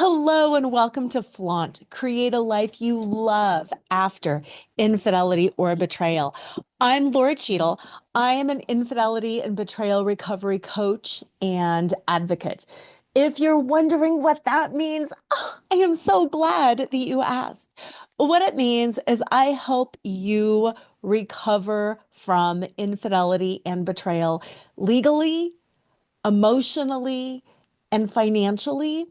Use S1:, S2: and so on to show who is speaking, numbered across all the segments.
S1: Hello and welcome to Flaunt. Create a life you love after infidelity or betrayal. I'm Lora Cheadle. I am an infidelity and betrayal recovery coach and advocate. If you're wondering what that means, I am so glad that you asked. What it means is I help you recover from infidelity and betrayal legally, emotionally, and financially.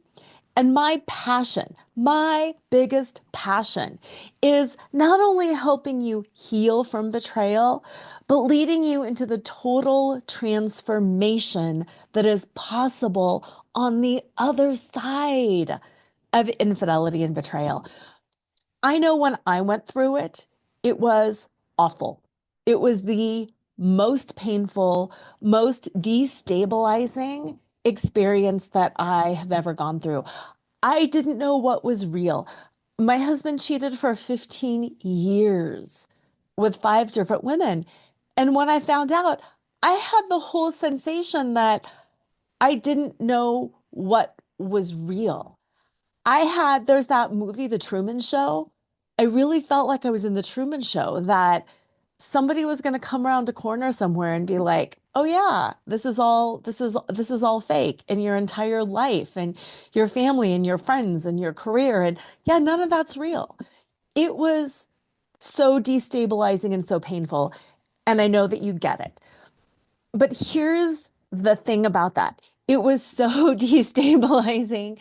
S1: And my passion, my biggest passion, is not only helping you heal from betrayal, but leading you into the total transformation that is possible on the other side of infidelity and betrayal. I know when I went through it, it was awful. It was the most painful, most destabilizing experience that I have ever gone through. I didn't know what was real. My husband cheated for 15 years with five different women. And when I found out, I had the whole sensation that I didn't know what was real. There's that movie, The Truman Show. I really felt like I was in The Truman Show, that somebody was going to come around a corner somewhere and be like, "Oh yeah, this is all fake and your entire life and your family and your friends and your career and yeah, none of that's real." It was so destabilizing and so painful, and I know that you get it. But here's the thing about that. It was so destabilizing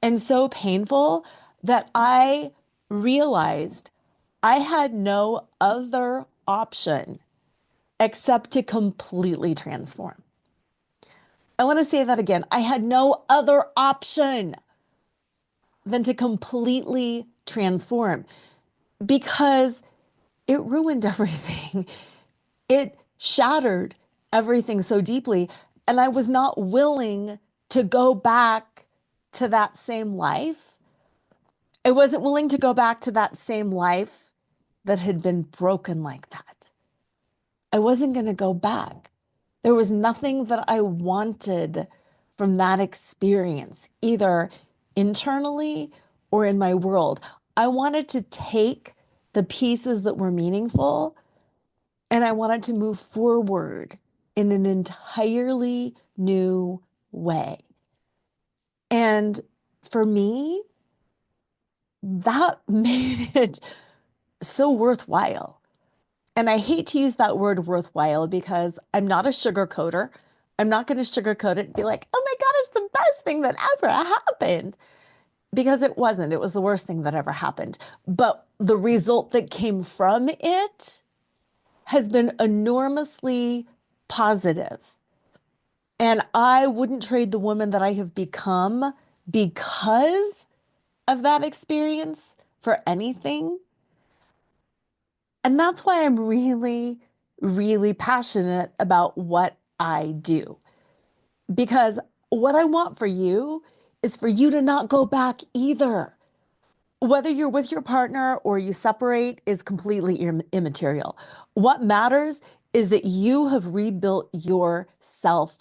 S1: and so painful that I realized I had no other option except to completely transform. I want to say that again. I had no other option than to completely transform because it ruined everything. It shattered everything so deeply. And I was not willing to go back to that same life. I wasn't willing to go back to that same life that had been broken like that. I wasn't going to go back. There was nothing that I wanted from that experience, either internally or in my world. I wanted to take the pieces that were meaningful and I wanted to move forward in an entirely new way. And for me, that made it so worthwhile. And I hate to use that word worthwhile because I'm not a sugarcoater. I'm not going to sugarcoat it and be like, "Oh my God, it's the best thing that ever happened." Because it wasn't. It was the worst thing that ever happened. But the result that came from it has been enormously positive. And I wouldn't trade the woman that I have become because of that experience for anything. And that's why I'm really, really passionate about what I do. Because what I want for you is for you to not go back either. Whether you're with your partner or you separate is completely immaterial. What matters is that you have rebuilt yourself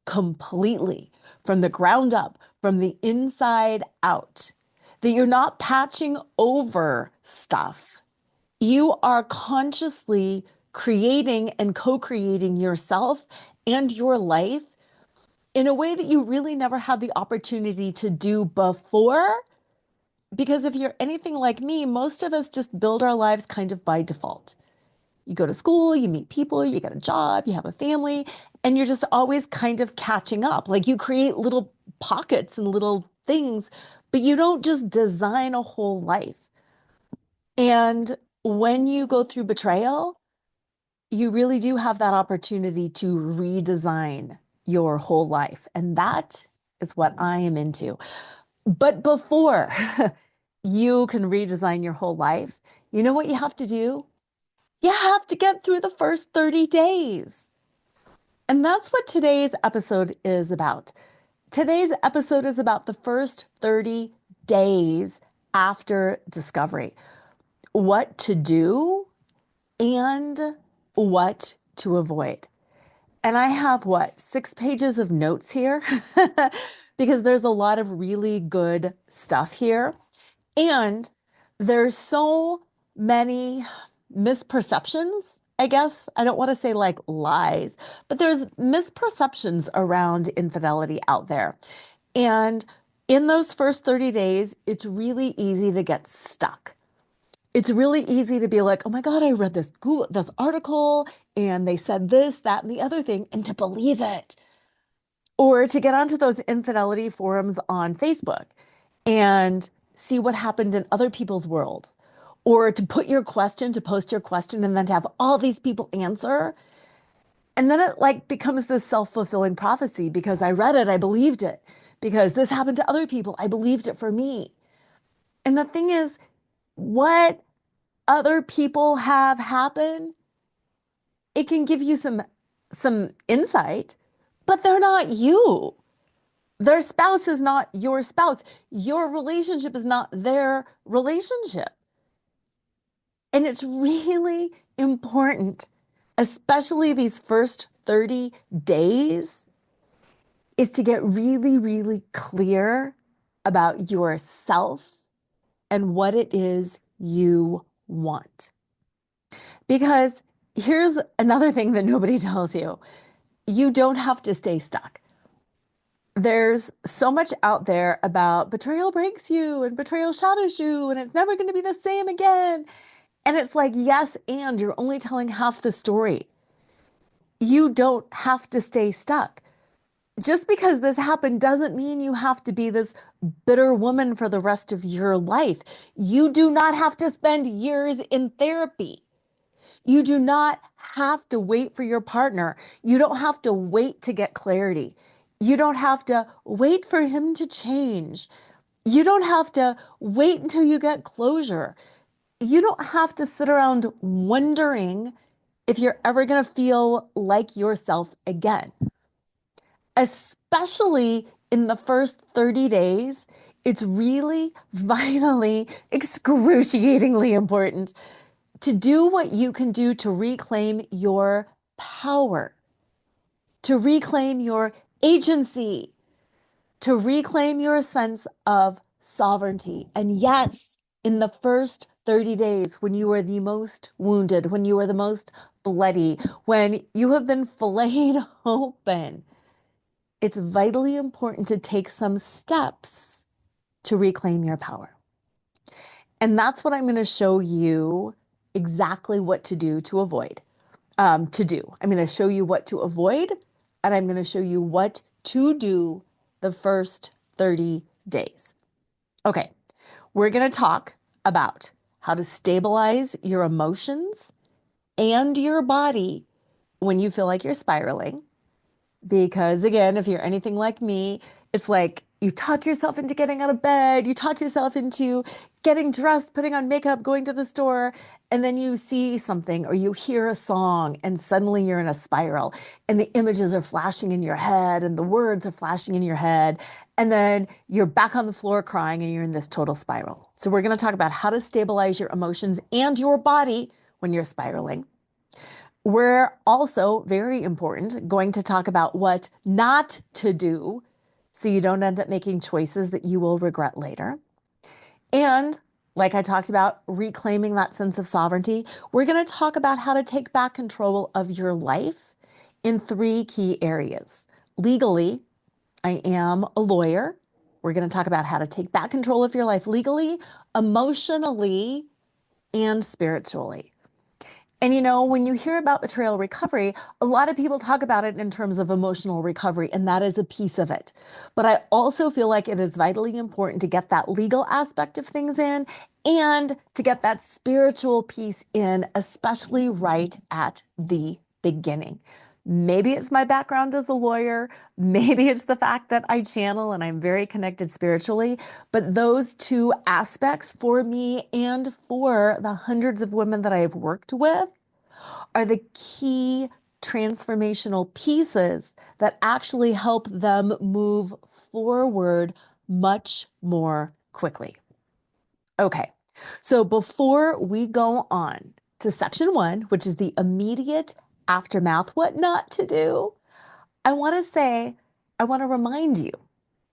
S1: completely from the ground up, from the inside out, that you're not patching over stuff. You are consciously creating and co-creating yourself and your life in a way that you really never had the opportunity to do before. Because if you're anything like me, most of us just build our lives kind of by default. You go to school, you meet people, you get a job, you have a family, and you're just always kind of catching up. Like you create little pockets and little things, but you don't just design a whole life. And when you go through betrayal, you really do have that opportunity to redesign your whole life. And that is what I am into. But before you can redesign your whole life, you know what you have to do? You have to get through the first 30 days. And that's what today's episode is about. Today's episode is about the first 30 days after discovery, what to do and what to avoid. And I have what, 6 pages of notes here? because there's a lot of really good stuff here. And there's so many misperceptions, I guess. I don't want to say like lies, but there's misperceptions around infidelity out there. And in those first 30 days, it's really easy to get stuck. It's really easy to be like, oh my God, I read this article and they said this, that, and the other thing, and to believe it. Or to get onto those infidelity forums on Facebook and see what happened in other people's world. Or to post your question, and then to have all these people answer. And then it like becomes this self-fulfilling prophecy because I read it, I believed it. Because this happened to other people, I believed it for me. And the thing is, what other people have happen, it can give you some insight, but they're not you. Their spouse is not your spouse. Your relationship is not their relationship. And it's really important, especially these first 30 days, is to get really, really clear about yourself and what it is you want. Because here's another thing that nobody tells you. You don't have to stay stuck. There's so much out there about betrayal breaks you and betrayal shatters you and it's never going to be the same again. And it's like, yes, and you're only telling half the story. You don't have to stay stuck. Just because this happened doesn't mean you have to be this bitter woman for the rest of your life. You do not have to spend years in therapy. You do not have to wait for your partner. You don't have to wait to get clarity. You don't have to wait for him to change. You don't have to wait until you get closure. You don't have to sit around wondering if you're ever going to feel like yourself again. Especially in the first 30 days, it's really vitally, excruciatingly important to do what you can do to reclaim your power, to reclaim your agency, to reclaim your sense of sovereignty. And yes, in the first 30 days, when you are the most wounded, when you are the most bloody, when you have been filleted open, it's vitally important to take some steps to reclaim your power. And that's what I'm going to show you exactly what to do to avoid. I'm going to show you what to avoid, and I'm going to show you what to do the first 30 days. Okay, we're going to talk about how to stabilize your emotions and your body when you feel like you're spiraling. Because again, if you're anything like me, it's like you talk yourself into getting out of bed, you talk yourself into getting dressed, putting on makeup, going to the store, and then you see something or you hear a song and suddenly you're in a spiral and the images are flashing in your head and the words are flashing in your head. And then you're back on the floor crying and you're in this total spiral. So we're going to talk about how to stabilize your emotions and your body when you're spiraling. We're also, very important, going to talk about what not to do so you don't end up making choices that you will regret later. And like I talked about, reclaiming that sense of sovereignty, we're going to talk about how to take back control of your life in 3 key areas. Legally, I am a lawyer. We're going to talk about how to take back control of your life legally, emotionally, and spiritually. And you know, when you hear about betrayal recovery, a lot of people talk about it in terms of emotional recovery, and that is a piece of it. But I also feel like it is vitally important to get that legal aspect of things in and to get that spiritual piece in, especially right at the beginning. Maybe it's my background as a lawyer. Maybe it's the fact that I channel and I'm very connected spiritually. But those 2 aspects for me and for the hundreds of women that I have worked with are the key transformational pieces that actually help them move forward much more quickly. Okay, so before we go on to section 1, which is the immediate aftermath, what not to do, I want to remind you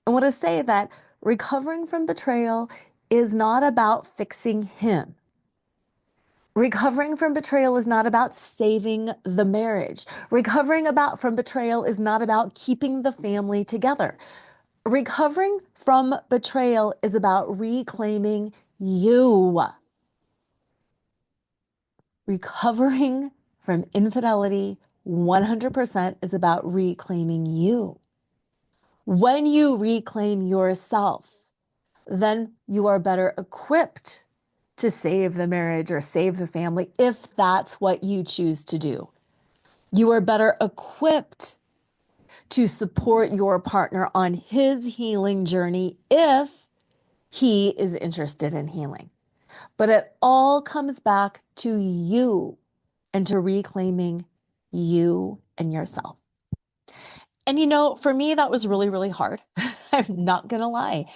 S1: I want to say that recovering from betrayal is not about fixing him. Recovering from betrayal is not about saving the marriage. From betrayal is not about keeping the family together. Recovering from betrayal is about reclaiming you. Recovering from infidelity 100% is about reclaiming you. When you reclaim yourself, then you are better equipped to save the marriage or save the family if that's what you choose to do. You are better equipped to support your partner on his healing journey if he is interested in healing. But it all comes back to you and to reclaiming you and yourself. And for me, that was really, really hard. I'm not going to lie.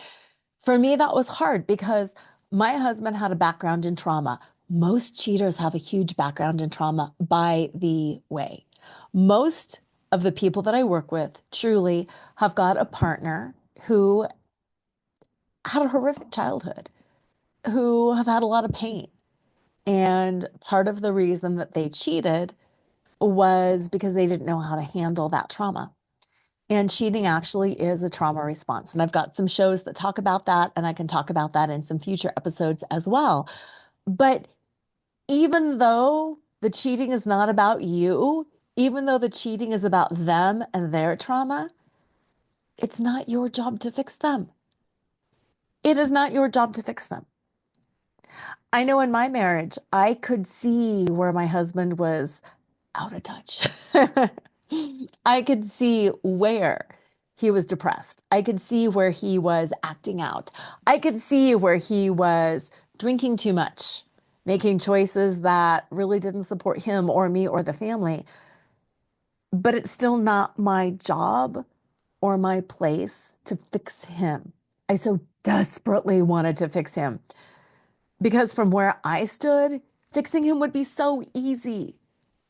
S1: For me, that was hard because my husband had a background in trauma. Most cheaters have a huge background in trauma, by the way. Most of the people that I work with truly have got a partner who had a horrific childhood, who have had a lot of pain. And part of the reason that they cheated was because they didn't know how to handle that trauma. And cheating actually is a trauma response. And I've got some shows that talk about that, and I can talk about that in some future episodes as well. But even though the cheating is not about you, even though the cheating is about them and their trauma, it's not your job to fix them. It is not your job to fix them. I know in my marriage, I could see where my husband was out of touch. I could see where he was depressed. I could see where he was acting out. I could see where he was drinking too much, making choices that really didn't support him or me or the family. But it's still not my job or my place to fix him. I so desperately wanted to fix him because from where I stood, fixing him would be so easy.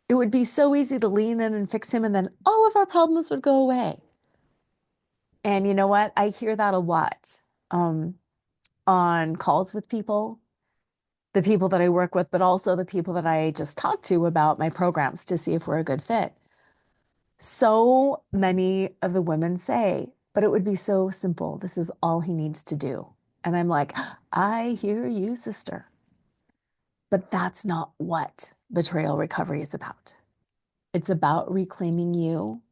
S1: It would be so easy to lean in and fix him, and then all of our problems would go away. And you know what? I hear that a lot on calls with people, the people that I work with, but also the people that I just talk to about my programs to see if we're a good fit. So many of the women say, but it would be so simple. This is all he needs to do. And I'm like, I hear you, sister. But that's not what betrayal recovery is about. It's about reclaiming you.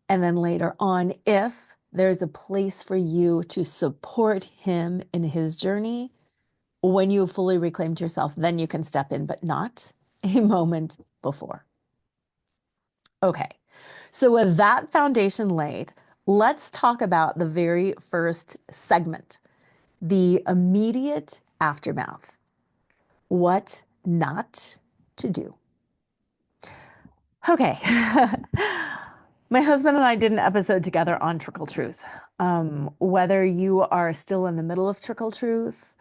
S1: And then later on, if there's a place for you to support him in his journey, when you have fully reclaimed yourself, then you can step in, but not a moment before. Okay, so with that foundation laid, let's talk about the very first segment, the immediate aftermath. What not to do. Okay. My husband and I did an episode together on Trickle Truth. Whether you are still in the middle of Trickle Truth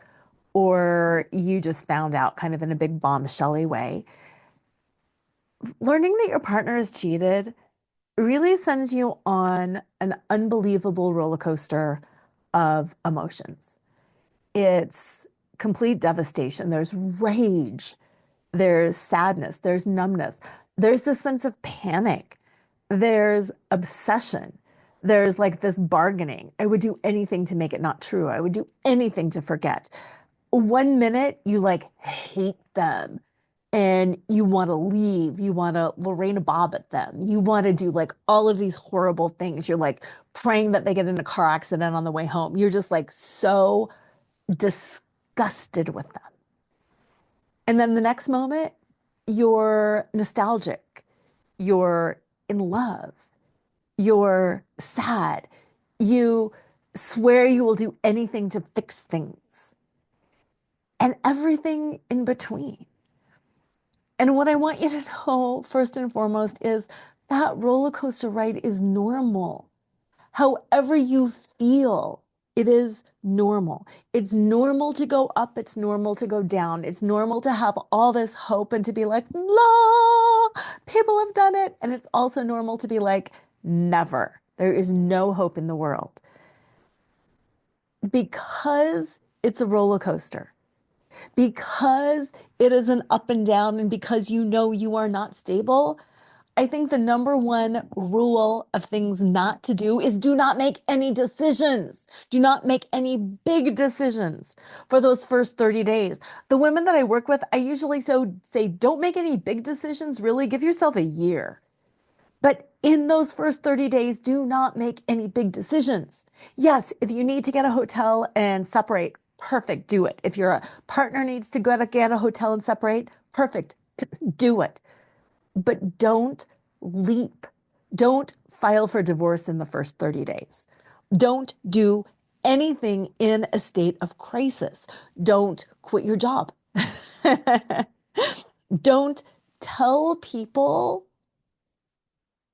S1: or you just found out kind of in a big bombshelly way, learning that your partner has cheated really sends you on an unbelievable roller coaster of emotions. It's complete devastation. There's rage, there's sadness, there's numbness, there's this sense of panic, there's obsession, there's like this bargaining. I would do anything to make it not true. I would do anything to forget. 1 minute you like hate them and you want to leave. You want to Lorena Bob at them. You want to do like all of these horrible things. You're like praying that they get in a car accident on the way home. You're just like so disgusted with them. And then the next moment, you're nostalgic, you're in love, you're sad, you swear you will do anything to fix things, and everything in between. And what I want you to know, first and foremost, is that roller coaster ride is normal. However you feel, it is normal. It's normal to go up. It's normal to go down. It's normal to have all this hope and to be like, la, people have done it. And it's also normal to be like, never. There is no hope in the world. because it's a roller coaster, because it is an up and down, and because you know you are not stable, I think the number one rule of things not to do is do not make any decisions. Do not make any big decisions for those first 30 days. The women that I work with, I usually say, don't make any big decisions, really. Give yourself a year. But in those first 30 days, do not make any big decisions. Yes, if you need to get a hotel and separate, perfect, do it. If your partner needs to go to get a hotel and separate, perfect, do it. But don't leap. Don't file for divorce in the first 30 days. Don't do anything in a state of crisis. Don't quit your job. Don't tell people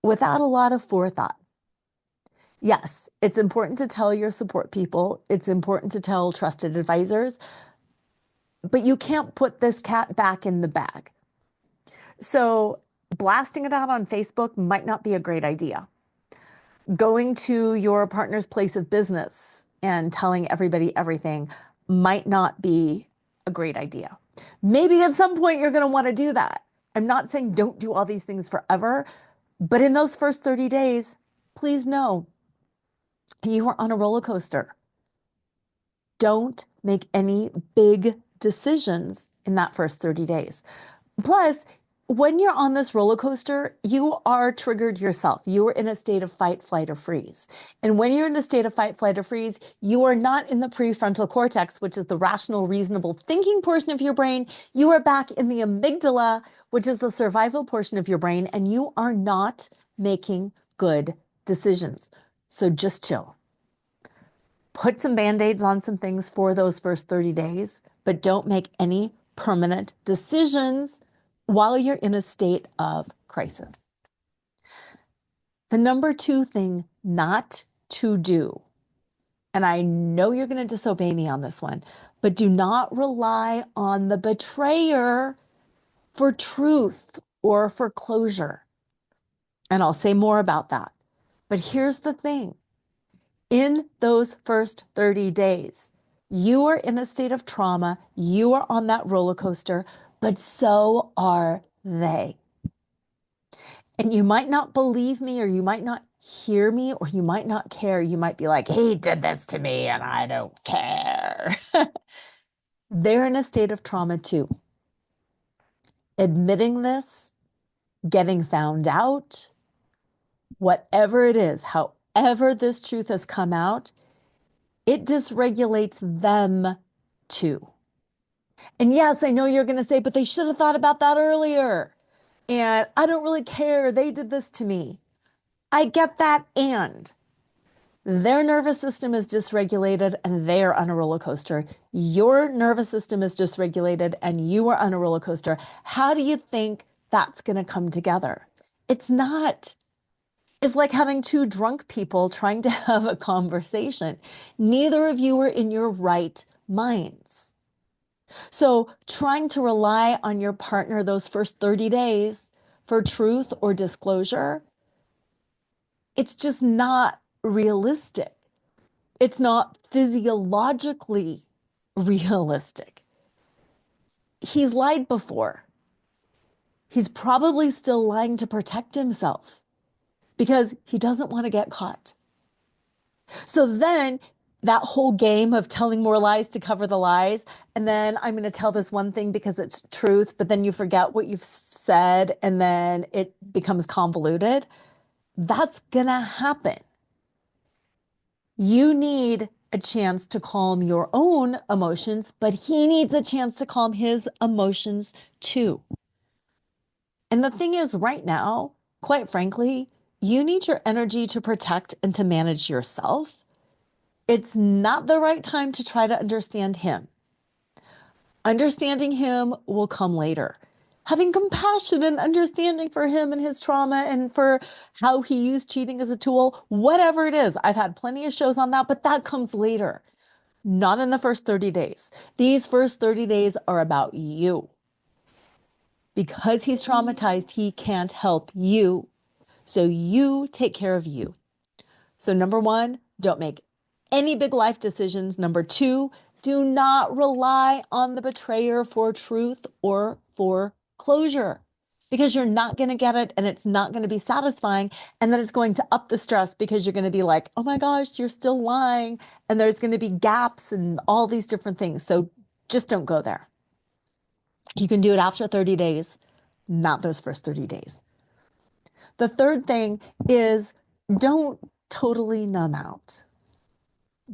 S1: without a lot of forethought. Yes, it's important to tell your support people. It's important to tell trusted advisors, but you can't put this cat back in the bag. So blasting it out on Facebook might not be a great idea. Going to your partner's place of business and telling everybody everything might not be a great idea. Maybe at some point you're going to want to do that. I'm not saying don't do all these things forever, but in those first 30 days, please know you are on a roller coaster. Don't make any big decisions in that first 30 days. Plus, when you're on this roller coaster, you are triggered yourself. You are in a state of fight, flight, or freeze. And when you're in a state of fight, flight, or freeze, you are not in the prefrontal cortex, which is the rational, reasonable thinking portion of your brain. You are back in the amygdala, which is the survival portion of your brain, and you are not making good decisions. So just chill. Put some Band-Aids on some things for those first 30 days, but don't make any permanent decisions while you're in a state of crisis. The number two thing not to do, and I know you're going to disobey me on this one, but do not rely on the betrayer for truth or for closure. And I'll say more about that. But here's the thing. In those first 30 days, you are in a state of trauma. You are on that roller coaster, but so are they. And you might not believe me, or you might not hear me, or you might not care. You might be like, he did this to me and I don't care. They're in a state of trauma too. Admitting this, getting found out, whatever it is, however this truth has come out, it dysregulates them too. And yes, I know you're going to say, but they should have thought about that earlier. And I don't really care. They did this to me. I get that. And their nervous system is dysregulated and they're on a roller coaster. Your nervous system is dysregulated and you are on a roller coaster. How do you think that's going to come together? It's not. It's like having two drunk people trying to have a conversation. Neither of you are in your right minds. So trying to rely on your partner those first 30 days for truth or disclosure, it's just not realistic. It's not physiologically realistic. He's lied before. He's probably still lying to protect himself because he doesn't want to get caught. So then that whole game of telling more lies to cover the lies, and then I'm going to tell this one thing because it's truth, but then you forget what you've said and then it becomes convoluted. That's going to happen. You need a chance to calm your own emotions, but he needs a chance to calm his emotions too. And the thing is, right now, quite frankly, you need your energy to protect and to manage yourself. It's not the right time to try to understand him. Understanding him will come later. Having compassion and understanding for him and his trauma and for how he used cheating as a tool, whatever it is. I've had plenty of shows on that, but that comes later, not in the first 30 days. These first 30 days are about you. Because he's traumatized, he can't help you. So you take care of you. So number one, don't make any big life decisions. Number two, do not rely on the betrayer for truth or for closure, because you're not going to get it and it's not going to be satisfying. And then it's going to up the stress because you're going to be like, oh my gosh, you're still lying. And there's going to be gaps and all these different things. So just don't go there. You can do it after 30 days, not those first 30 days. The third thing is don't totally numb out.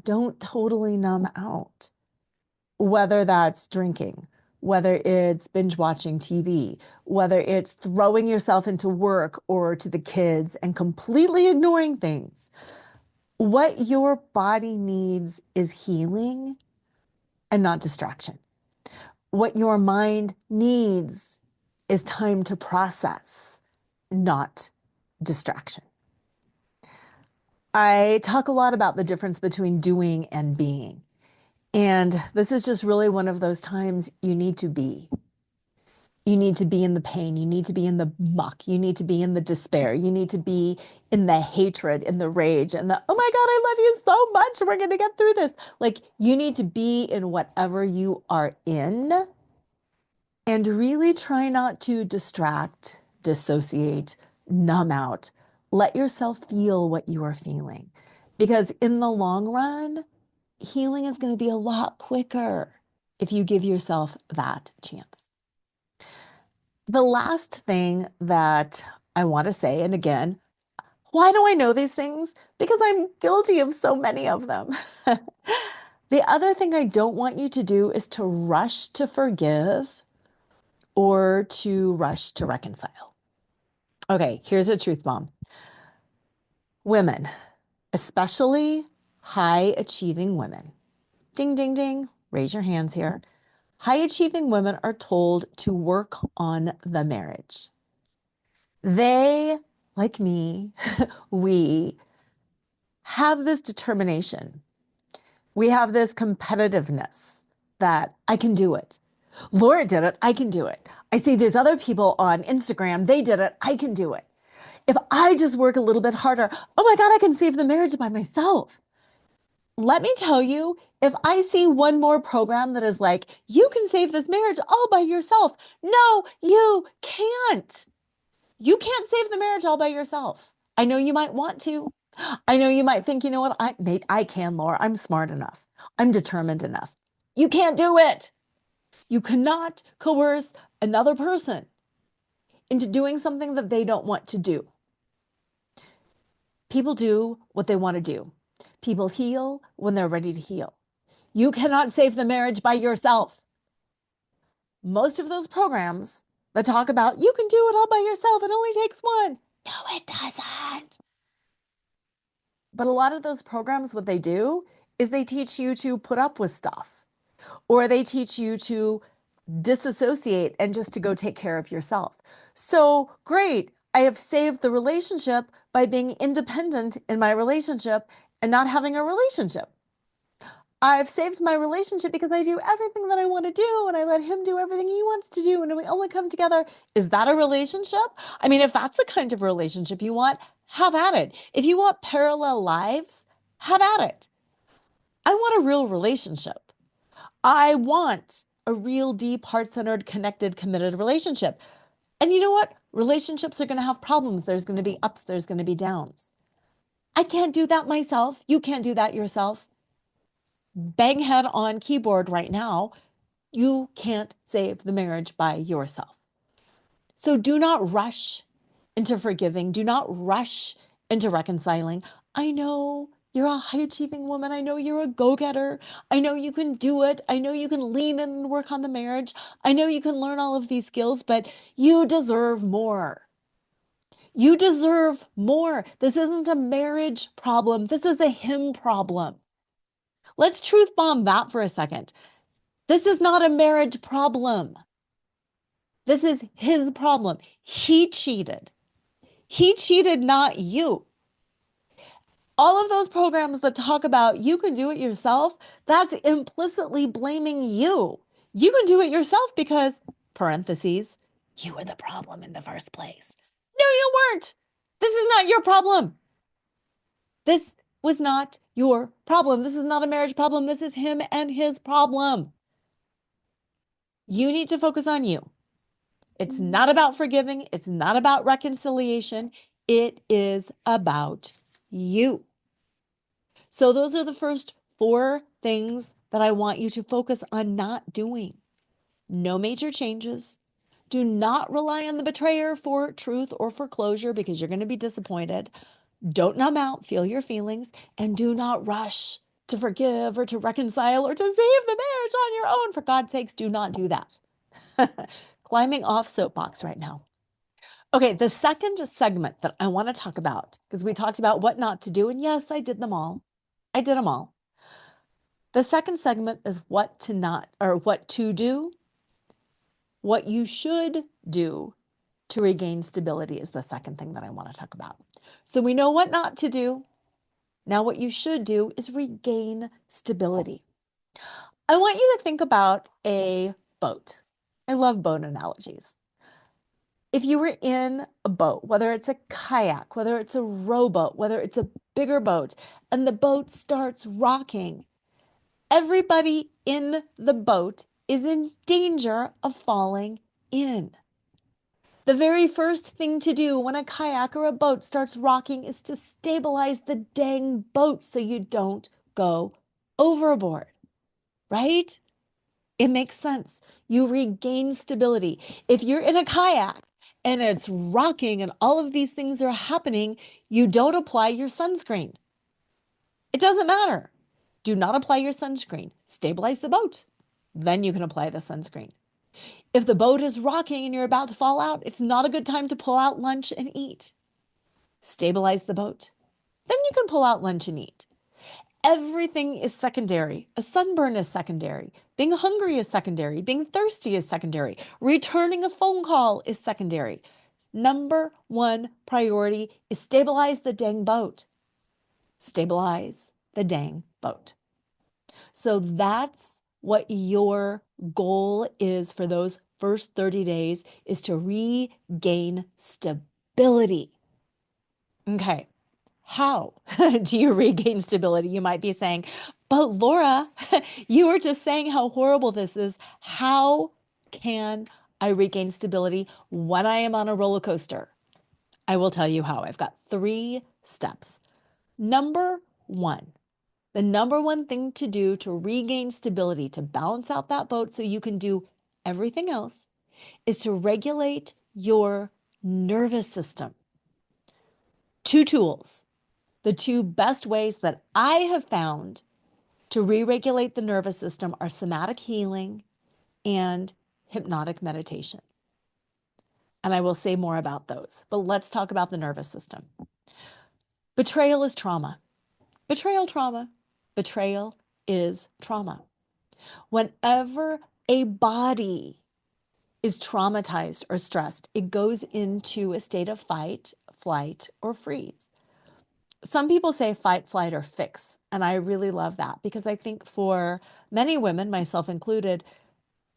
S1: Don't totally numb out. Whether that's drinking, whether it's binge watching TV, whether it's throwing yourself into work or to the kids and completely ignoring things. What your body needs is healing and not distraction. What your mind needs is time to process, not distraction. I talk a lot about the difference between doing and being. And this is just really one of those times you need to be. You need to be in the pain. You need to be in the muck. You need to be in the despair. You need to be in the hatred, in the rage, and the, oh my God, I love you so much. We're going to get through this. Like, you need to be in whatever you are in and really try not to distract, dissociate, numb out. Let yourself feel what you are feeling, because in the long run, healing is going to be a lot quicker if you give yourself that chance. The last thing that I want to say, and again, why do I know these things? Because I'm guilty of so many of them. The other thing I don't want you to do is to rush to forgive or to rush to reconcile. Okay, here's a truth bomb. Women, especially high achieving women, ding, ding, ding, raise your hands here. High achieving women are told to work on the marriage. They, like me, we have this determination. We have this competitiveness that I can do it. Lora did it. I can do it. I see these other people on Instagram. They did it. I can do it. If I just work a little bit harder, oh my God, I can save the marriage by myself. Let me tell you, if I see one more program that is like, you can save this marriage all by yourself. No, you can't. You can't save the marriage all by yourself. I know you might want to. I know you might think, you know what, I can, Laura. I'm smart enough. I'm determined enough. You can't do it. You cannot coerce another person into doing something that they don't want to do. People do what they want to do. People heal when they're ready to heal. You cannot save the marriage by yourself. Most of those programs that talk about you can do it all by yourself, it only takes one. No, it doesn't. But a lot of those programs, what they do is they teach you to put up with stuff, or they teach you to disassociate and just to go take care of yourself. So great, I have saved the relationship by being independent in my relationship and not having a relationship. I've saved my relationship because I do everything that I want to do and I let him do everything he wants to do and we only come together. Is that a relationship? I mean, if that's the kind of relationship you want, have at it. If you want parallel lives, have at it. I want a real relationship. I want a real deep, heart-centered, connected, committed relationship. And you know what? Relationships are going to have problems. There's going to be ups, there's going to be downs. I can't do that myself. You can't do that yourself. Bang head on keyboard right now. You can't save the marriage by yourself. So do not rush into forgiving. Do not rush into reconciling. I know you're a high achieving woman. I know you're a go-getter. I know you can do it. I know you can lean in and work on the marriage. I know you can learn all of these skills, but you deserve more. You deserve more. This isn't a marriage problem. This is a him problem. Let's truth bomb that for a second. This is not a marriage problem. This is his problem. He cheated. He cheated, not you. All of those programs that talk about you can do it yourself, that's implicitly blaming you. You can do it yourself because, parentheses, you were the problem in the first place. No, you weren't. This is not your problem. This was not your problem. This is not a marriage problem. This is him and his problem. You need to focus on you. It's not about forgiving. It's not about reconciliation. It is about you. So those are the first 4 things that I want you to focus on not doing. No major changes. Do not rely on the betrayer for truth or for closure because you're going to be disappointed. Don't numb out, feel your feelings, and do not rush to forgive or to reconcile or to save the marriage on your own. For God's sakes, do not do that. Climbing off soapbox right now. Okay, the second segment that I want to talk about, because we talked about what not to do, and yes, I did them all. I did them all. The second segment is what to not, or what to do, what you should do to regain stability is the second thing that I want to talk about. So we know what not to do. Now, what you should do is regain stability. I want you to think about a boat. I love boat analogies. If you were in a boat, whether it's a kayak, whether it's a rowboat, whether it's a bigger boat, and the boat starts rocking, everybody in the boat is in danger of falling in. The very first thing to do when a kayak or a boat starts rocking is to stabilize the dang boat so you don't go overboard, right? It makes sense. You regain stability. If you're in a kayak and it's rocking and all of these things are happening, you don't apply your sunscreen. It doesn't matter. Do not apply your sunscreen. Stabilize the boat. Then you can apply the sunscreen. If the boat is rocking and you're about to fall out, it's not a good time to pull out lunch and eat. Stabilize the boat. Then you can pull out lunch and eat. Everything is secondary. A sunburn is secondary. Being hungry is secondary. Being thirsty is secondary. Returning a phone call is secondary. Number 1 priority is stabilize the dang boat. Stabilize the dang boat. So that's what your goal is for those first 30 days, is to regain stability. Okay. How do you regain stability? You might be saying, but Lora, you were just saying how horrible this is. How can I regain stability when I am on a roller coaster? I will tell you how. I've got 3 steps. Number 1, the number 1 thing to do to regain stability, to balance out that boat so you can do everything else, is to regulate your nervous system. 2 tools. The 2 best ways that I have found to re-regulate the nervous system are somatic healing and hypnotic meditation. And I will say more about those, but let's talk about the nervous system. Betrayal is trauma. Betrayal trauma. Betrayal is trauma. Whenever a body is traumatized or stressed, it goes into a state of fight, flight, or freeze. Some people say fight, flight, or fix. And I really love that because I think for many women, myself included,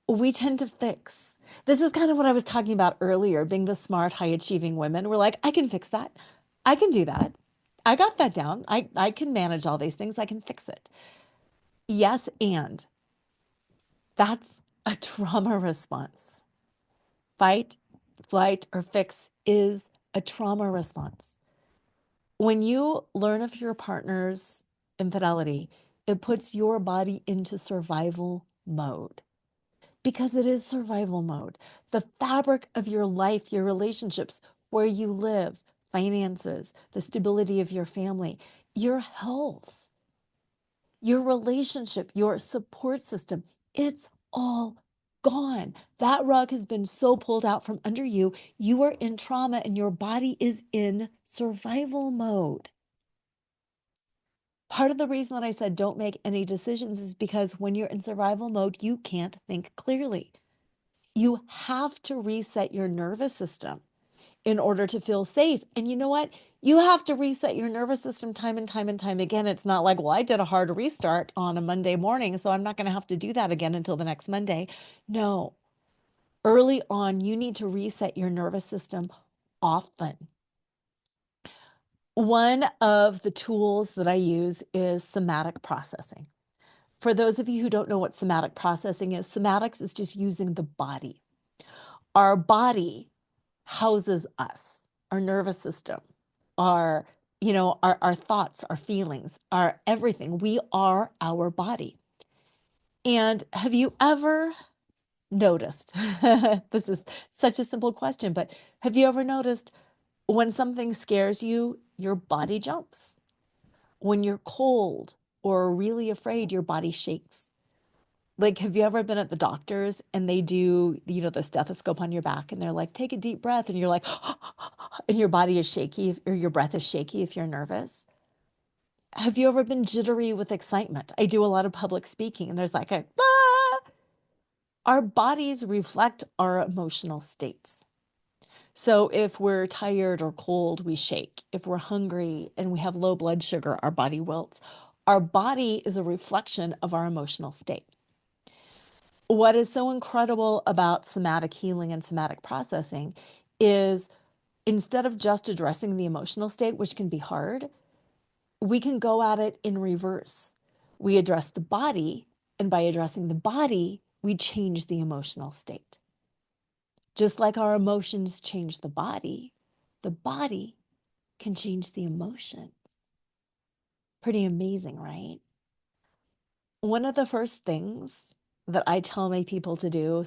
S1: we tend to fix. This is kind of what I was talking about earlier, being the smart, high-achieving women. We're like, I can fix that. I can do that. I got that down. I can manage all these things. I can fix it. Yes, and that's a trauma response. Fight, flight, or fix is a trauma response. When you learn of your partner's infidelity, it puts your body into survival mode because it is survival mode. The fabric of your life, your relationships, where you live, finances, the stability of your family, your health, your relationship, your support system, it's all gone. That rug has been so pulled out from under you. You are in trauma and your body is in survival mode. Part of the reason that I said don't make any decisions is because when you're in survival mode, you can't think clearly. You have to reset your nervous system in order to feel safe. And you know what? You have to reset your nervous system time and time and time again. It's not like, well, I did a hard restart on a Monday morning, so I'm not going to have to do that again until the next Monday. No. Early on, you need to reset your nervous system often. One of the tools that I use is somatic processing. For those of you who don't know what somatic processing is, somatics is just using the body. Our body houses us, our nervous system, our, our thoughts, our feelings, our everything. We are our body. And have you ever noticed, this is such a simple question, but have you ever noticed when something scares you, your body jumps? When you're cold or really afraid, your body shakes. Like, have you ever been at the doctor's and they do, the stethoscope on your back and they're like, take a deep breath. And you're like, and your body is shaky or your breath is shaky if you're nervous. Have you ever been jittery with excitement? I do a lot of public speaking and there's like a, ah! Our bodies reflect our emotional states. So if we're tired or cold, we shake. If we're hungry and we have low blood sugar, our body wilts. Our body is a reflection of our emotional state. What is so incredible about somatic healing and somatic processing is instead of just addressing the emotional state, which can be hard, we can go at it in reverse. We address the body, and by addressing the body, we change the emotional state. Just like our emotions change the body can change the emotion. Pretty amazing, right? One of the first things that I tell my people to do,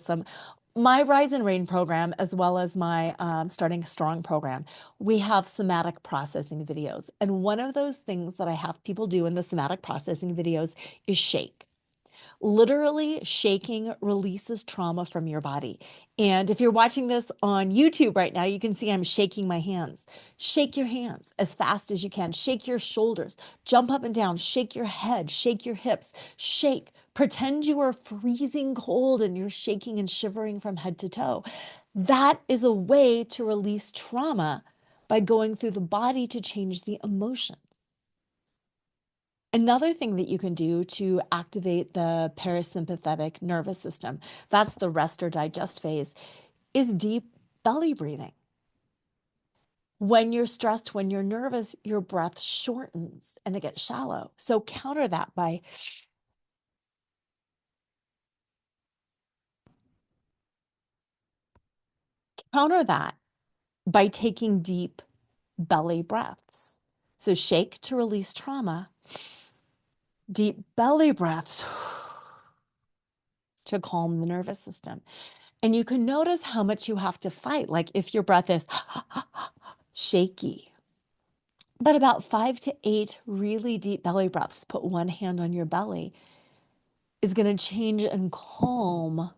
S1: my Rise and Reign program, as well as my Starting Strong program, we have somatic processing videos. And one of those things that I have people do in the somatic processing videos is shake. Literally, shaking releases trauma from your body. And if you're watching this on YouTube right now, you can see I'm shaking my hands. Shake your hands as fast as you can. Shake your shoulders. Jump up and down. Shake your head. Shake your hips. Shake. Pretend you are freezing cold and you're shaking and shivering from head to toe. That is a way to release trauma by going through the body to change the emotion. Another thing that you can do to activate the parasympathetic nervous system, that's the rest or digest phase, is deep belly breathing. When you're stressed, when you're nervous, your breath shortens and it gets shallow. So counter that by taking deep belly breaths. So shake to release trauma, deep belly breaths to calm the nervous system. And you can notice how much you have to fight. Like if your breath is shaky, but about 5 to 8 really deep belly breaths, put one hand on your belly, is going to change and calm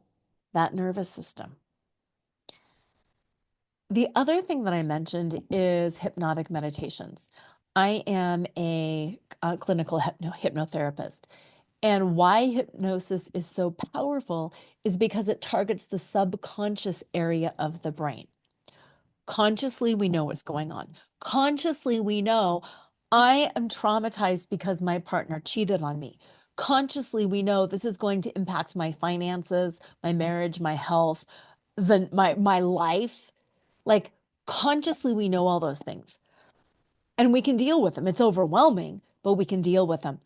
S1: that nervous system. The other thing that I mentioned is hypnotic meditations. I am a clinical hypnotherapist. And why hypnosis is so powerful is because it targets the subconscious area of the brain. Consciously, we know what's going on. Consciously, we know I am traumatized because my partner cheated on me. Consciously, we know this is going to impact my finances, my marriage, my health, my life. Like consciously, we know all those things and we can deal with them. It's overwhelming, but we can deal with them.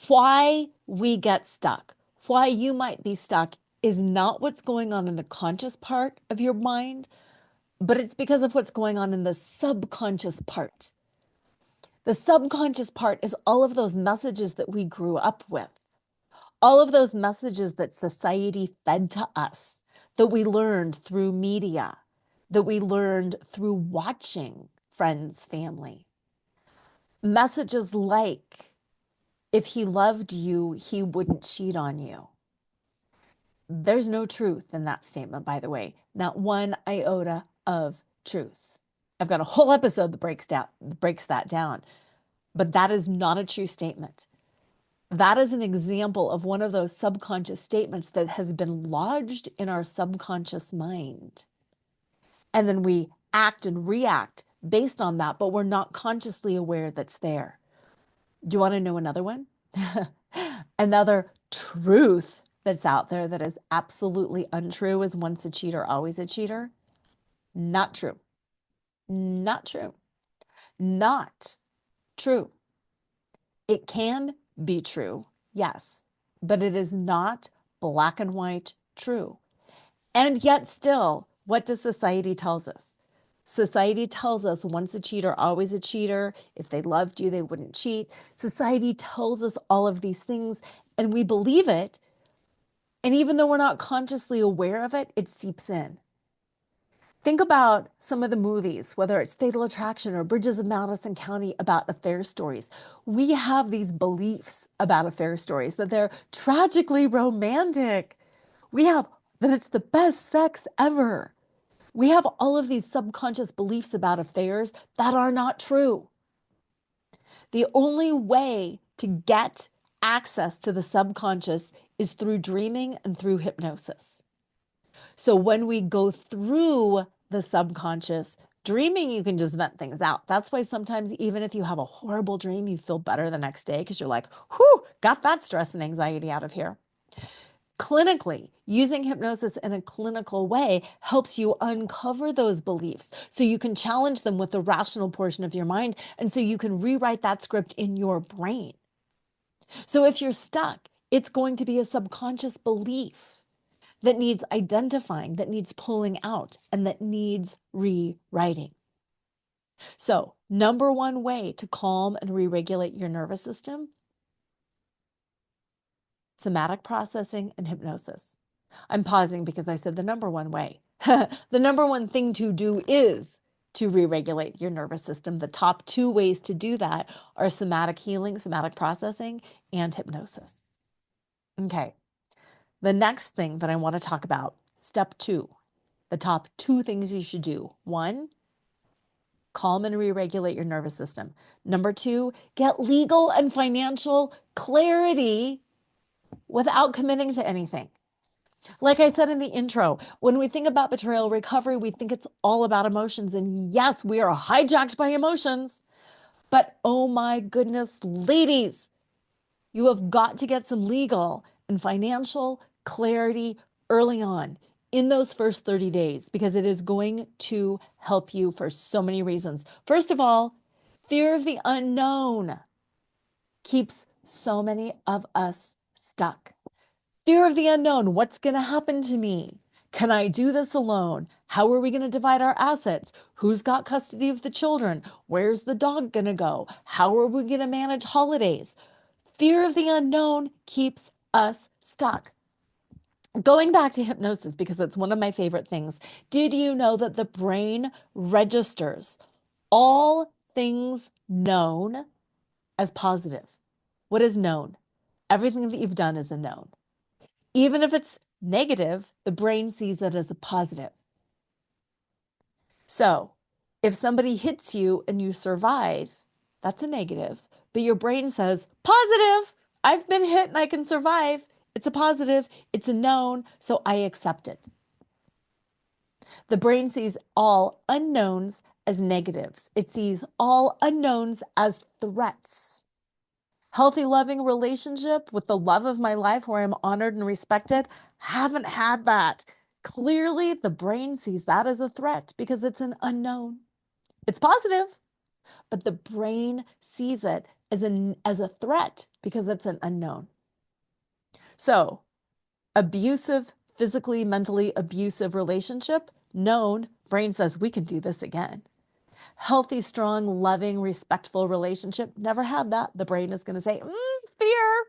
S1: Why we get stuck, why you might be stuck is not what's going on in the conscious part of your mind, but it's because of what's going on in the subconscious part. The subconscious part is all of those messages that we grew up with, all of those messages that society fed to us, that we learned through media, that we learned through watching friends, family. Messages like, if he loved you, he wouldn't cheat on you. There's no truth in that statement, by the way, not one iota of truth. I've got a whole episode that breaks that down, but that is not a true statement. That is an example of one of those subconscious statements that has been lodged in our subconscious mind. And then we act and react based on that, but we're not consciously aware that's there. Do you want to know another one? Another truth that's out there that is absolutely untrue is once a cheater, always a cheater. Not true. Not true. not true. It can be true, yes, but it is not black and white true. And yet still, what does society tells us? Society tells us once a cheater, always a cheater. If they loved you, they wouldn't cheat. Society tells us all of these things and we believe it. And even though we're not consciously aware of it, it seeps in. Think about some of the movies, whether it's Fatal Attraction or Bridges of Madison County, about affair stories. We have these beliefs about affair stories that they're tragically romantic. We have that it's the best sex ever. We have all of these subconscious beliefs about affairs that are not true. The only way to get access to the subconscious is through dreaming and through hypnosis. So when we go through the subconscious, dreaming, you can just vent things out. That's why sometimes even if you have a horrible dream, you feel better the next day because you're like, whew, got that stress and anxiety out of here. Clinically, using hypnosis in a clinical way helps you uncover those beliefs so you can challenge them with the rational portion of your mind and so you can rewrite that script in your brain. So if you're stuck, it's going to be a subconscious belief that needs identifying, that needs pulling out, and that needs rewriting. So, number one way to calm and re-regulate your nervous system: somatic processing and hypnosis. I'm pausing because I said the number one way. The number one thing to do is to re-regulate your nervous system. The top two ways to do that are somatic healing, somatic processing, and hypnosis. Okay. The next thing that I want to talk about, step 2, the top 2 things you should do. 1, calm and re-regulate your nervous system. Number 2, get legal and financial clarity without committing to anything. Like I said in the intro, when we think about betrayal recovery, we think it's all about emotions. And yes, we are hijacked by emotions. But oh my goodness, ladies, you have got to get some legal and financial clarity early on in those first 30 days because it is going to help you for so many reasons. First of all, fear of the unknown keeps so many of us stuck. Fear of the unknown. What's going to happen to me? Can I do this alone? How are we going to divide our assets? Who's got custody of the children? Where's the dog going to go? How are we going to manage holidays? Fear of the unknown keeps us stuck. Going back to hypnosis, because it's one of my favorite things. Did you know that the brain registers all things known as positive? What is known? Everything that you've done is a known. Even if it's negative, the brain sees it as a positive. So if somebody hits you and you survive, that's a negative. But your brain says, positive, I've been hit and I can survive. It's a positive, it's a known, so I accept it. The brain sees all unknowns as negatives. It sees all unknowns as threats. Healthy, loving relationship with the love of my life where I'm honored and respected, haven't had that. Clearly, the brain sees that as a threat because it's an unknown. It's positive, but the brain sees it as a threat because it's an unknown. So, abusive, physically, mentally abusive relationship, known, brain says we can do this again. Healthy, strong, loving, respectful relationship, never had that. The brain is going to say, fear,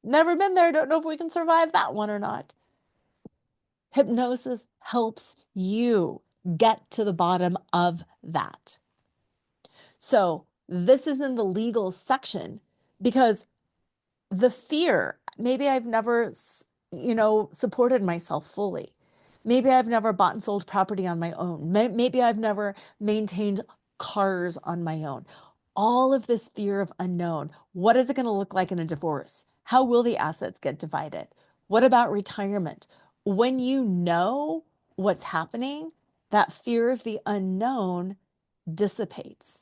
S1: never been there, don't know if we can survive that one or not. Hypnosis helps you get to the bottom of that. So this is in the legal section because the fear, maybe I've never, supported myself fully. Maybe I've never bought and sold property on my own. Maybe I've never maintained cars on my own. All of this fear of unknown. What is it going to look like in a divorce? How will the assets get divided? What about retirement? When you know what's happening, that fear of the unknown dissipates.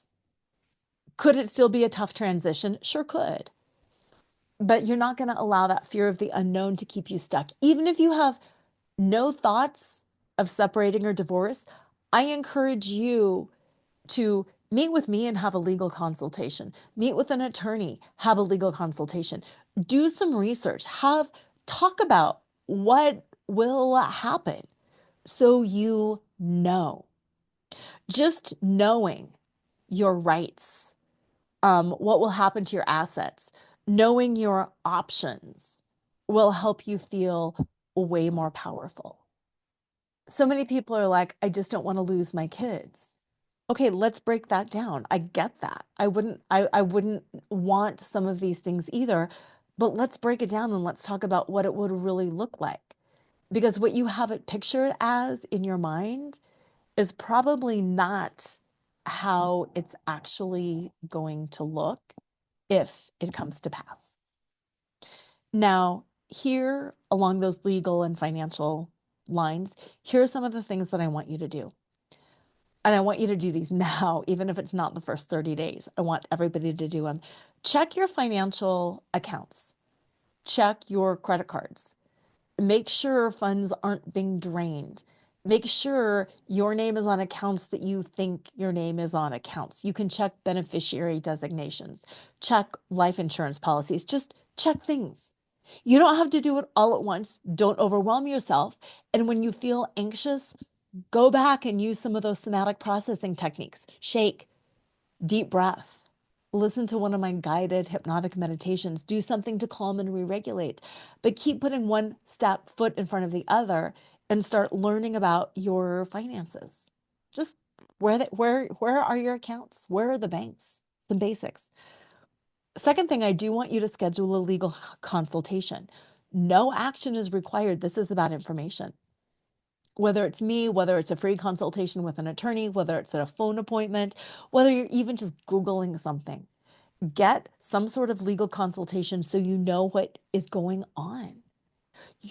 S1: Could it still be a tough transition? Sure could. But you're not going to allow that fear of the unknown to keep you stuck. Even if you have no thoughts of separating or divorce, I encourage you to Meet with me and have a legal consultation. Meet with an attorney, have a legal consultation. Do some research. Talk about what will happen so you know. Just knowing your rights, what will happen to your assets, knowing your options will help you feel way more powerful. So many people are like, I just don't want to lose my kids. Okay, let's break that down. I get that. I wouldn't want some of these things either, but let's break it down and let's talk about what it would really look like. Because what you have it pictured as in your mind is probably not how it's actually going to look if it comes to pass. Now, here along those legal and financial lines, here are some of the things that I want you to do. And I want you to do these now, even if it's not the first 30 days. I want everybody to do them. Check your financial accounts. Check your credit cards. Make sure funds aren't being drained. Make sure your name is on accounts that you think your name is on accounts. You can check beneficiary designations, check life insurance policies, just check things. You don't have to do it all at once. Don't overwhelm yourself. And when you feel anxious, go back and use some of those somatic processing techniques. Shake, deep breath. Listen to one of my guided hypnotic meditations. Do something to calm and re-regulate. But keep putting one foot in front of the other and start learning about your finances. Just where are your accounts? Where are the banks? Some basics. Second thing, I do want you to schedule a legal consultation. No action is required. This is about information. Whether it's me, whether it's a free consultation with an attorney, whether it's a phone appointment, whether you're even just Googling something, get some sort of legal consultation so you know what is going on.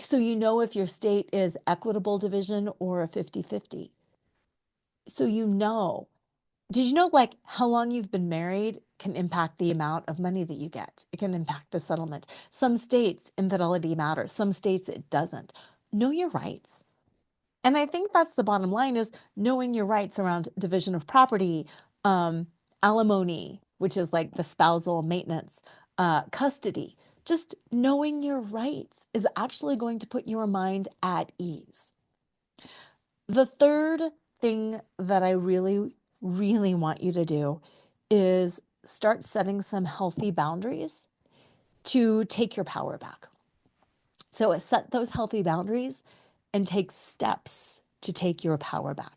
S1: So you know if your state is equitable division or a 50-50. So you know. Did you know like how long you've been married can impact the amount of money that you get? It can impact the settlement. Some states, infidelity matters. Some states, it doesn't. Know your rights. And I think that's the bottom line is knowing your rights around division of property, alimony, which is like the spousal maintenance, custody. Just knowing your rights is actually going to put your mind at ease. The third thing that I really, really want you to do is start setting some healthy boundaries to take your power back. So set those healthy boundaries and take steps to take your power back.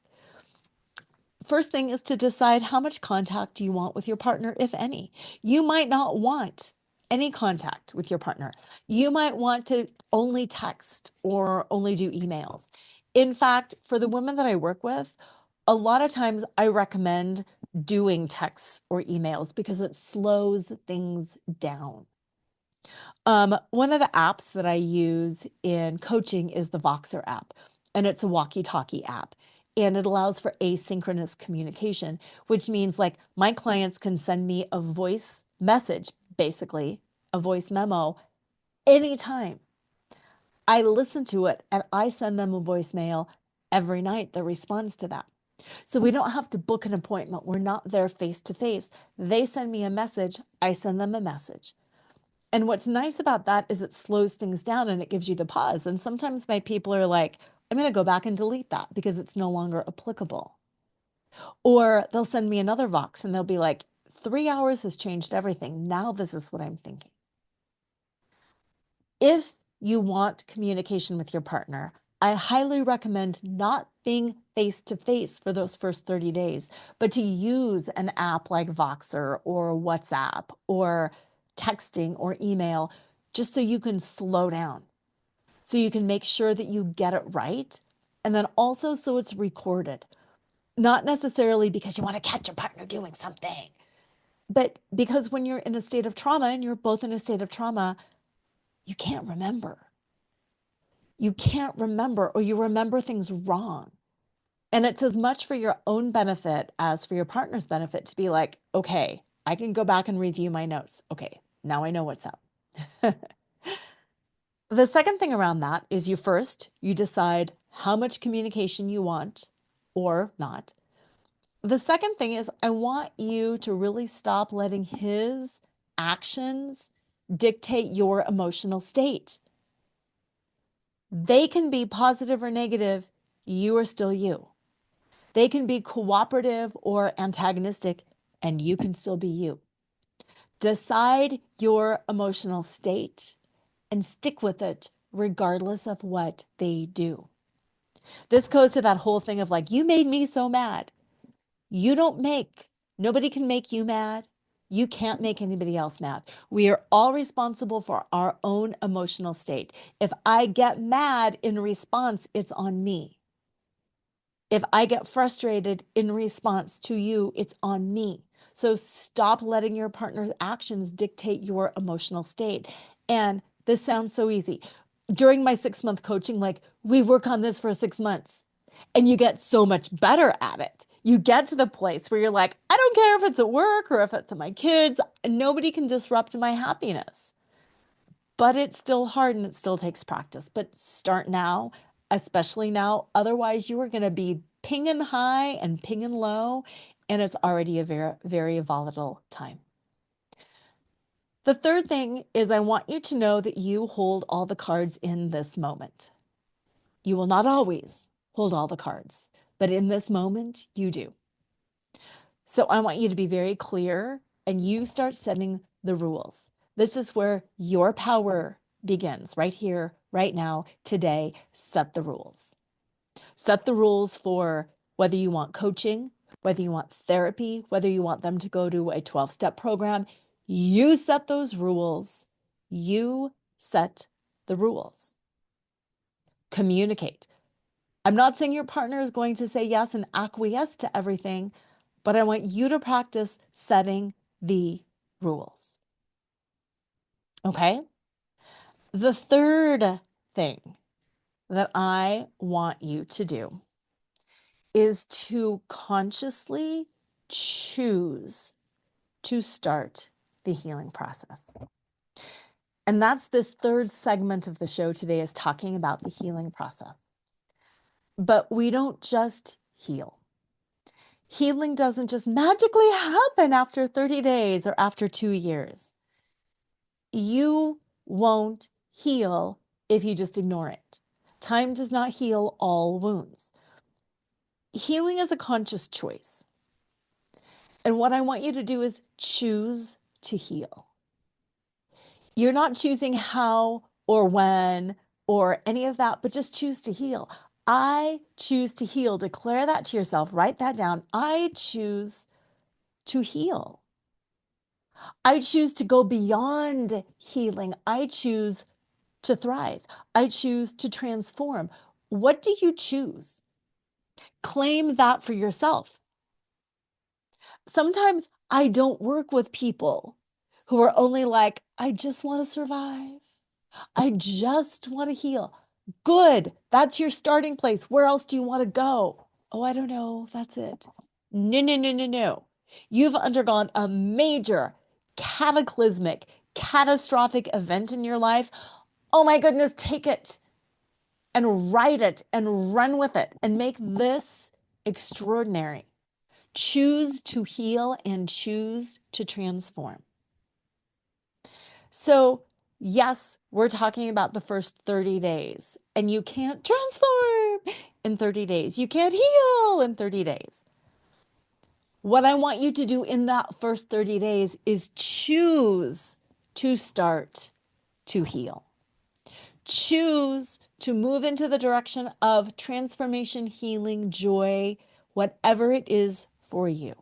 S1: First thing is to decide how much contact you want with your partner, if any. You might not want any contact with your partner. You might want to only text or only do emails. In fact, for the women that I work with, a lot of times I recommend doing texts or emails because it slows things down. One of the apps that I use in coaching is the Voxer app, and it's a walkie-talkie app. And it allows for asynchronous communication, which means like my clients can send me a voice message, basically a voice memo anytime. I listen to it and I send them a voicemail every night that responds to that. So we don't have to book an appointment. We're not there face to face. They send me a message, I send them a message. And what's nice about that is it slows things down and it gives you the pause. And sometimes my people are like, I'm going to go back and delete that because it's no longer applicable. Or they'll send me another Vox and they'll be like, 3 hours has changed everything. Now this is what I'm thinking. If you want communication with your partner, I highly recommend not being face to face for those first 30 days, but to use an app like Voxer or WhatsApp or texting or email, just so you can slow down, so you can make sure that you get it right. And then also so it's recorded, not necessarily because you want to catch your partner doing something, but because when you're in a state of trauma and you're both in a state of trauma, you can't remember. You can't remember, or you remember things wrong. And it's as much for your own benefit as for your partner's benefit to be like, okay, I can go back and review my notes. Okay, now I know what's up. The second thing around that is you decide how much communication you want or not. The second thing is I want you to really stop letting his actions dictate your emotional state. They can be positive or negative. You are still you. They can be cooperative or antagonistic, and you can still be you. Decide your emotional state and stick with it regardless of what they do. This goes to that whole thing of like, you made me so mad. Nobody can make you mad. You can't make anybody else mad. We are all responsible for our own emotional state. If I get mad in response, it's on me. If I get frustrated in response to you, it's on me. So stop letting your partner's actions dictate your emotional state. And this sounds so easy. During my 6-month coaching, like we work on this for 6 months and you get so much better at it. You get to the place where you're like, I don't care if it's at work or if it's at my kids. Nobody can disrupt my happiness. But it's still hard and it still takes practice. But start now, especially now. Otherwise, you are going to be pinging high and pinging low, and it's already a very, very volatile time. The third thing is I want you to know that you hold all the cards in this moment. You will not always hold all the cards, but in this moment, you do. So I want you to be very clear and you start setting the rules. This is where your power begins, right here, right now, today. Set the rules. Set the rules for whether you want coaching, whether you want therapy, whether you want them to go to a 12-step program. You set those rules. You set the rules. Communicate. I'm not saying your partner is going to say yes and acquiesce to everything, but I want you to practice setting the rules. Okay? The third thing that I want you to do is to consciously choose to start the healing process. And that's this third segment of the show today, is talking about the healing process. But we don't just heal. Healing doesn't just magically happen after 30 days or after 2 years. You won't heal if you just ignore it. Time does not heal all wounds. Healing is a conscious choice. And what I want you to do is choose to heal. You're not choosing how or when or any of that, but just choose to heal. I choose to heal. Declare that to yourself. Write that down. I choose to heal. I choose to go beyond healing. I choose to thrive. I choose to transform. What do you choose? Claim that for yourself. Sometimes I don't work with people who are only like, I just want to survive. I just want to heal. Good. That's your starting place. Where else do you want to go? Oh, I don't know. That's it. No, no, no, no, no. You've undergone a major, cataclysmic, catastrophic event in your life. Oh my goodness, take it and write it and run with it and make this extraordinary. Choose to heal and choose to transform. So, yes, we're talking about the first 30 days, and you can't transform in 30 days. You can't heal in 30 days. What I want you to do in that first 30 days is choose to start to heal. Choose to move into the direction of transformation, healing, joy, whatever it is for you.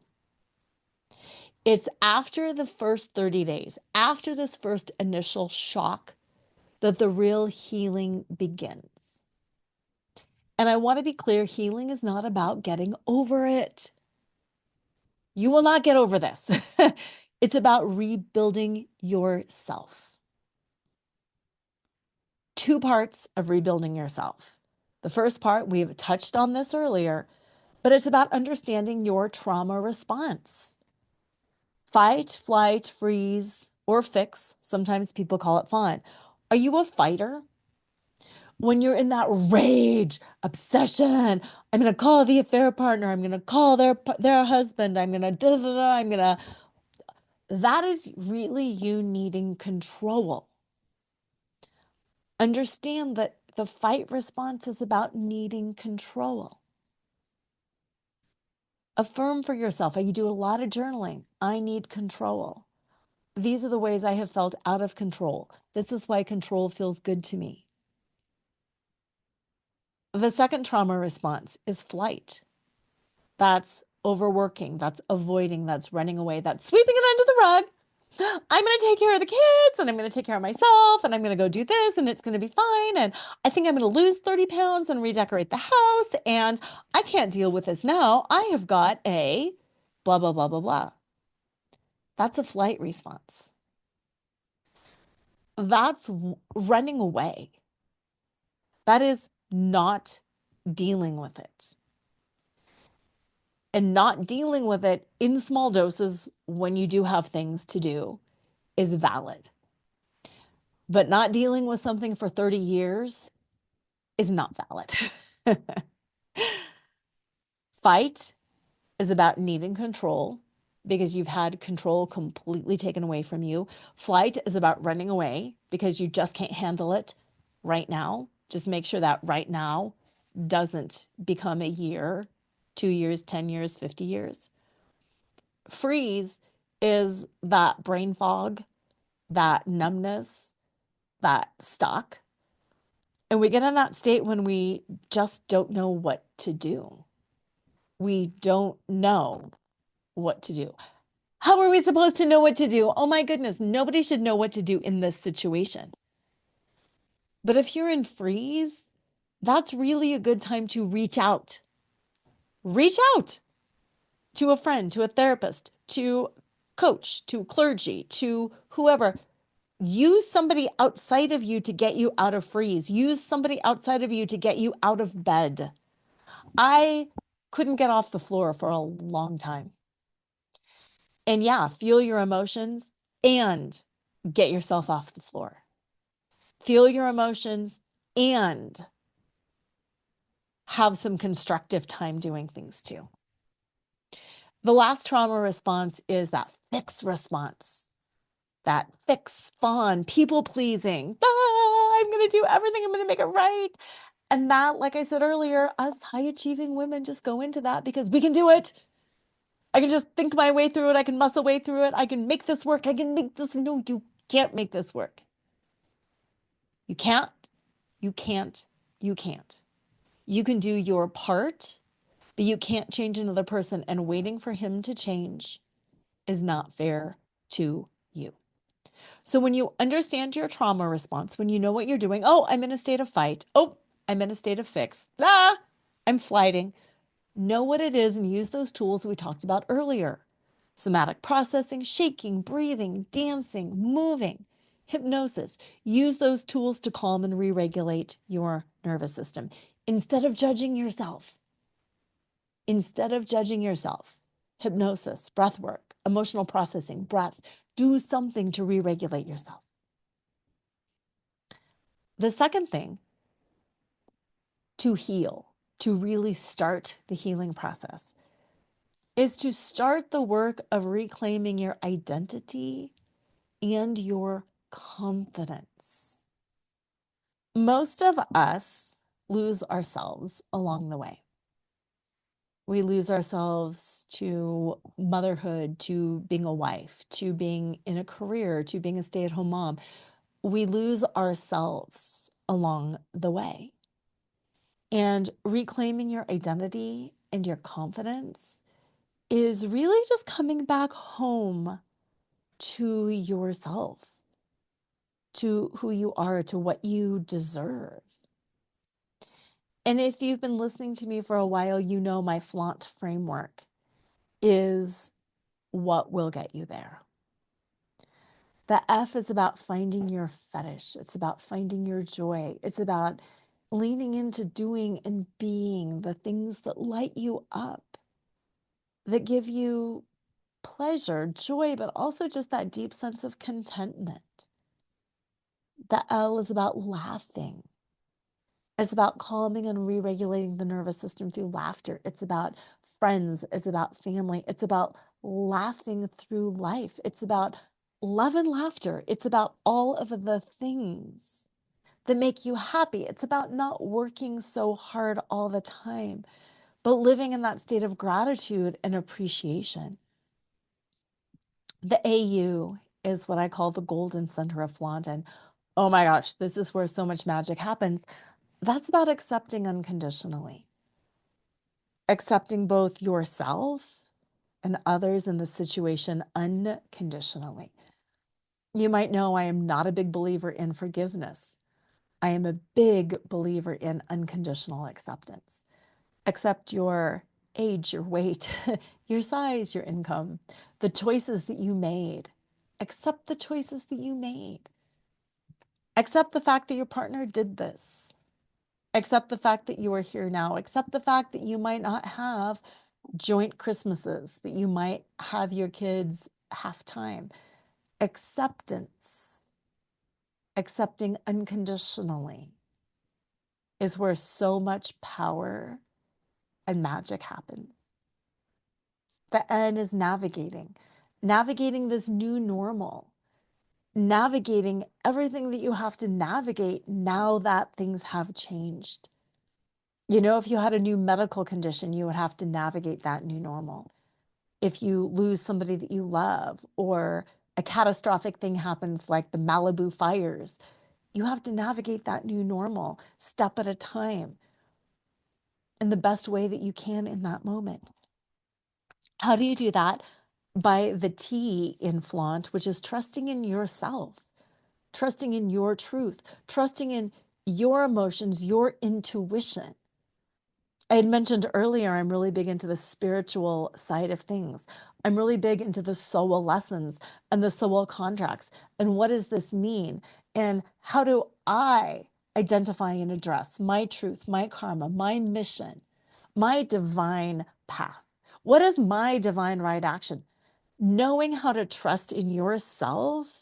S1: It's after the first 30 days, after this first initial shock, that the real healing begins. And I want to be clear, healing is not about getting over it. You will not get over this. It's about rebuilding yourself. 2 parts of rebuilding yourself. The first part, we've touched on this earlier, but it's about understanding your trauma response. Fight, flight, freeze, or fix. Sometimes people call it fawn. Are you a fighter? When you're in that rage, obsession, I'm going to call the affair partner, I'm going to call their husband, I'm going to da da da, I'm going to, that is really you needing control. Understand that the fight response is about needing control. Affirm for yourself. You do a lot of journaling. I need control. These are the ways I have felt out of control. This is why control feels good to me. The second trauma response is flight. That's overworking, that's avoiding, that's running away, that's sweeping it under the rug. I'm going to take care of the kids and I'm going to take care of myself and I'm going to go do this and it's going to be fine. And I think I'm going to lose 30 pounds and redecorate the house. And I can't deal with this now. I have got a blah, blah, blah, blah, blah. That's a flight response. That's running away. That is not dealing with it. And not dealing with it in small doses when you do have things to do is valid. But not dealing with something for 30 years is not valid. Fight is about needing control because you've had control completely taken away from you. Flight is about running away because you just can't handle it right now. Just make sure that right now doesn't become a year, 2 years, 10 years, 50 years. Freeze is that brain fog, that numbness, that stuck. And we get in that state when we just don't know what to do. We don't know what to do. How are we supposed to know what to do? Oh my goodness, nobody should know what to do in this situation. But if you're in freeze, that's really a good time to reach out. Reach out to a friend, to a therapist, to coach, to clergy, to whoever. Use somebody outside of you to get you out of freeze. Use somebody outside of you to get you out of bed. I couldn't get off the floor for a long time. And yeah, feel your emotions and get yourself off the floor. Feel your emotions and have some constructive time doing things too. The last trauma response is that fix response. That fix, fawn, people pleasing. I'm going to do everything. I'm going to make it right. And that, like I said earlier, us high achieving women just go into that because we can do it. I can just think my way through it. I can muscle way through it. I can make this work. I can make this. No, you can't make this work. You can't. You can't. You can't. You can do your part, but you can't change another person. And waiting for him to change is not fair to you. So when you understand your trauma response, when you know what you're doing, oh, I'm in a state of fight. Oh, I'm in a state of fix. I'm flighting. Know what it is and use those tools we talked about earlier. Somatic processing, shaking, breathing, dancing, moving, hypnosis. Use those tools to calm and re-regulate your nervous system instead of judging yourself. Instead of judging yourself, hypnosis, breath work, emotional processing, breath, do something to re-regulate yourself. The second thing to heal, to really start the healing process, is to start the work of reclaiming your identity and your confidence. Most of us lose ourselves along the way. We lose ourselves to motherhood, to being a wife, to being in a career, to being a stay-at-home mom. We lose ourselves along the way. And reclaiming your identity and your confidence is really just coming back home to yourself, to who you are, to what you deserve. And if you've been listening to me for a while, you know my flaunt framework is what will get you there. The F is about finding your fetish. It's about finding your joy. It's about leaning into doing and being the things that light you up, that give you pleasure, joy, but also just that deep sense of contentment. The L is about laughing. It's about calming and re-regulating the nervous system through laughter. It's about friends. It's about family. It's about laughing through life. It's about love and laughter. It's about all of the things that make you happy. It's about not working so hard all the time, but living in that state of gratitude and appreciation. The AU is what I call the golden center of flaunt. And oh my gosh, this is where so much magic happens. That's about accepting unconditionally, accepting both yourself and others in the situation unconditionally. You might know I am not a big believer in forgiveness. I am a big believer in unconditional acceptance. Accept your age, your weight, your size, your income, the choices that you made. Accept the choices that you made. Accept the fact that your partner did this. Accept the fact that you are here now. Accept the fact that you might not have joint Christmases, that you might have your kids half time. Acceptance, accepting unconditionally is where so much power and magic happens. The N is navigating, navigating this new normal, navigating everything that you have to navigate now that things have changed. You know, if you had a new medical condition, you would have to navigate that new normal. If you lose somebody that you love, or a catastrophic thing happens like the Malibu fires, you have to navigate that new normal step at a time in the best way that you can in that moment. How do you do that? By the T in flaunt, which is trusting in yourself, trusting in your truth, trusting in your emotions, your intuition. I had mentioned earlier, I'm really big into the spiritual side of things. I'm really big into the soul lessons and the soul contracts. And what does this mean? And how do I identify and address my truth, my karma, my mission, my divine path? What is my divine right action? Knowing how to trust in yourself.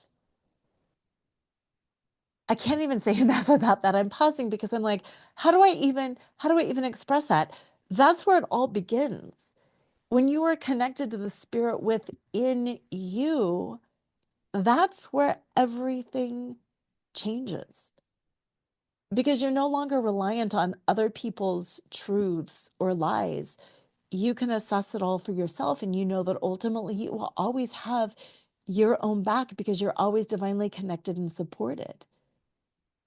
S1: I can't even say enough about that. I'm pausing because I'm like, how do I even express that? That's where it all begins. When you are connected to the spirit within you, that's where everything changes. Because you're no longer reliant on other people's truths or lies. You can assess it all for yourself, and you know that ultimately you will always have your own back because you're always divinely connected and supported,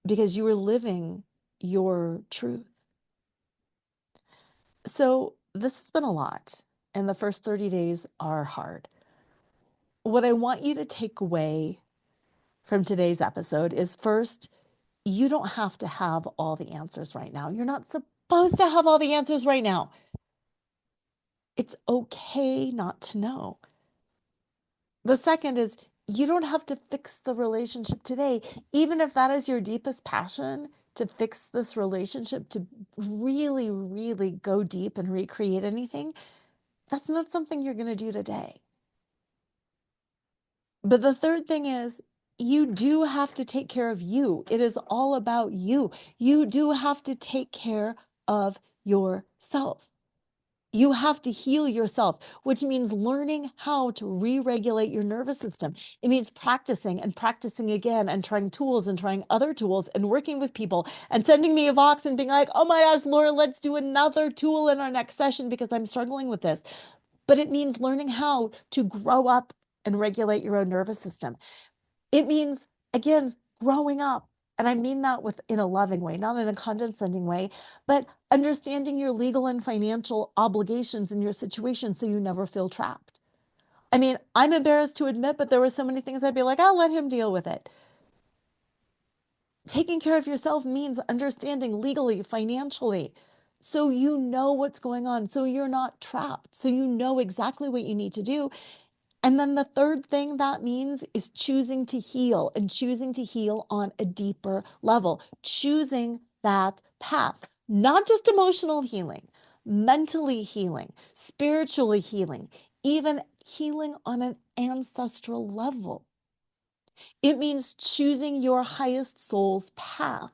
S1: because you are living your truth. So this has been a lot, and the first 30 days are hard. What I want you to take away from today's episode is, first, you don't have to have all the answers right now. You're not supposed to have all the answers right now. It's okay not to know. The second is, you don't have to fix the relationship today, even if that is your deepest passion, to fix this relationship, to really, really go deep and recreate anything. That's not something you're going to do today. But the third thing is, you do have to take care of you. It is all about you. You do have to take care of yourself. You have to heal yourself, which means learning how to re-regulate your nervous system. It means practicing and practicing again and trying tools and trying other tools and working with people and sending me a Vox and being like, oh my gosh, Laura, let's do another tool in our next session because I'm struggling with this. But it means learning how to grow up and regulate your own nervous system. It means, again, growing up. And I mean that in a loving way, not in a condescending way, but understanding your legal and financial obligations in your situation so you never feel trapped. I mean, I'm embarrassed to admit, but there were so many things I'd be like, I'll let him deal with it. Taking care of yourself means understanding legally, financially, so you know what's going on, so you're not trapped, so you know exactly what you need to do. And then the third thing that means is choosing to heal, and choosing to heal on a deeper level, choosing that path, not just emotional healing, mentally healing, spiritually healing, even healing on an ancestral level. It means choosing your highest soul's path.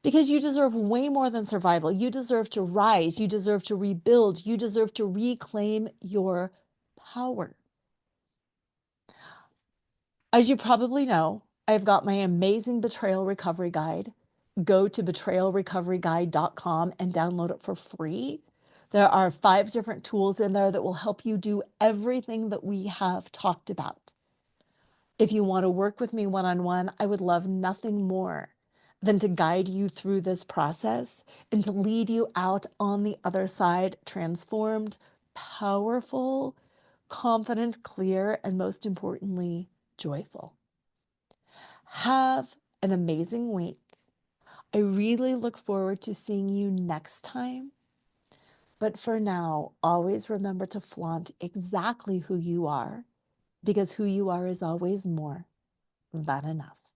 S1: because you deserve way more than survival. You deserve to rise. You deserve to rebuild. You deserve to reclaim your power. As you probably know, I've got my amazing betrayal recovery guide. Go to betrayalrecoveryguide.com and download it for free. There are 5 different tools in there that will help you do everything that we have talked about. If you want to work with me one-on-one, I would love nothing more than to guide you through this process and to lead you out on the other side, transformed, powerful, confident, clear, and most importantly, joyful. Have an amazing week. I really look forward to seeing you next time. But for now, always remember to flaunt exactly who you are, because who you are is always more than enough.